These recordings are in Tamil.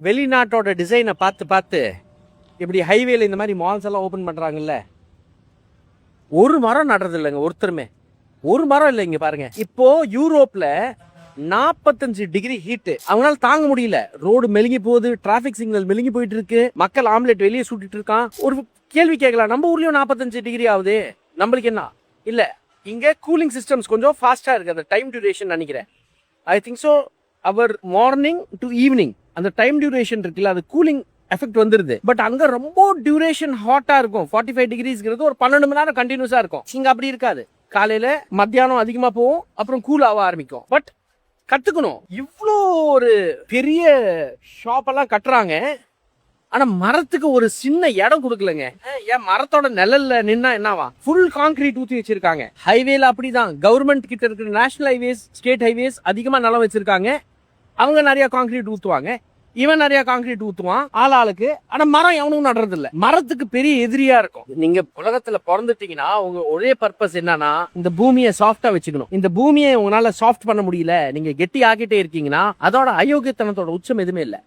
வெளிநாட்டோட டிசைனை பார்த்து பார்த்து இப்படி ஹைவேல இந்த மாதிரி மால்ஸ் எல்லாம் ஓப்பன் பண்றாங்கல்ல, ஒரு மரம் நடுறது இல்லைங்க ஒருத்தருமே. ஒரு மரம் இல்லை. இங்க பாருங்க, இப்போ யூரோப்ல 45 டிகிரி ஹீட் அவங்களால தாங்க முடியல. ரோடு மெலுங்கி போகுது, டிராபிக் சிக்னல் மெலுங்கி போயிட்டு இருக்கு, மக்கள் ஆம்லெட் வெளியே சுட்டிட்டு இருக்கான். ஒரு கேள்வி கேட்கலாம், நம்ம ஊர்லயும் 45 டிகிரி ஆகுது, நம்மளுக்கு என்ன இல்ல? இங்க கூலிங் சிஸ்டம்ஸ் கொஞ்சம் ஃபாஸ்டா இருக்கு. அந்த டைம் டியூரேஷன் நினைக்கிறேன், ஐ திங்க் ஸோ அவர் மார்னிங் டு ஈவினிங் அந்த டைம் டியூரேஷன் இருக்குல்ல, அது கூலிங் எஃபெக்ட் வந்துருது. பட் அங்க ரொம்ப டியூரேஷன் ஹாட்டா இருக்கும். 45 டிகிரிஸ்ங்கிறது ஒரு 12 மணி நேரம் கண்டினியூஸா இருக்கும். இங்க அப்படி இருக்காது. காலையில மத்தியானம் அதிகமா போகும், அப்புறம் கூல் ஆக ஆரம்பிக்கும். பட் கத்துக்கணும். இவ்வளோ ஒரு பெரிய ஷாப் எல்லாம் கட்டுறாங்க, ஆனா மரத்துக்கு ஒரு சின்ன இடம் கொடுக்கலங்க. ஏன் மரத்தோட நிழல்ல நின்னா என்னவா? ஃபுல் கான்கிரீட் ஊத்தி வச்சிருக்காங்க. ஹைவேல அப்படிதான். கவர்மெண்ட் கிட்ட இருக்கிற நேஷனல் ஹைவேஸ், ஸ்டேட் ஹைவேஸ் அதிகமா நிலம் வச்சிருக்காங்க. அவங்க நிறைய கான்கிரீட் ஊத்துவாங்க, இவன் நிறைய கான்கிரீட் ஊத்துவான் ஆளாளுக்கு. ஆனா மரம் எவனும் நடுறது இல்ல. மரத்துக்கு பெரிய எதிரியா இருக்கும். நீங்க உலகத்துல பிறந்துட்டீங்கன்னா உங்க ஒரே பர்பஸ் என்னன்னா, இந்த பூமியை சாஃப்டா வச்சுக்கணும். இந்த பூமியை உங்களால சாஃப்ட் பண்ண முடியல, நீங்க கெட்டி ஆக்கிட்டே இருக்கீங்கன்னா அதோட அயோக்கியத்தனத்தோட உச்சம் எதுவுமே இல்ல.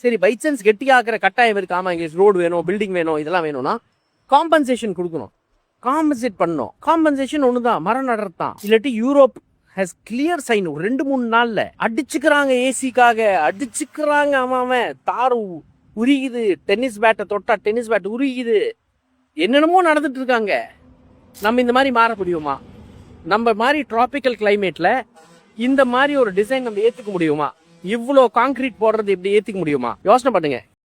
சரி, பை சான்ஸ் கெட்டி ஆக்குற கட்டாயம் இருக்கு, ஆமா இங்க ரோடு வேணும், பில்டிங் வேணும், இதெல்லாம் வேணும்னா காம்பன்சேஷன் கொடுக்கணும், காம்பன்சேட் பண்ணணும். காம்பன்சேஷன் ஒண்ணுதான், மரம் நடுறது தான். இல்லாட்டி யூரோப் has clear sign 2-3 நாள்ல அடிச்சுக்கிறாங்க, ஏசிக்காக அடிச்சுக்கிறாங்க. அவன் தாரு உருகிது, டென்னிஸ் பேட்டை தொட்டா டென்னிஸ் பேட் உருகிது, என்னென்னமோ நடந்துட்டு இருக்காங்க. நம்ம இந்த மாதிரி மாற முடியுமா? நம்ம மாதிரி டிராபிக்கல் கிளைமேட்ல இந்த மாதிரி ஒரு டிசைன் நம்ம ஏத்துக்க முடியுமா? இவ்வளோ கான்கிரீட் போடுறது எப்படி ஏத்துக்க முடியுமா? யோசனை பண்ணுங்க.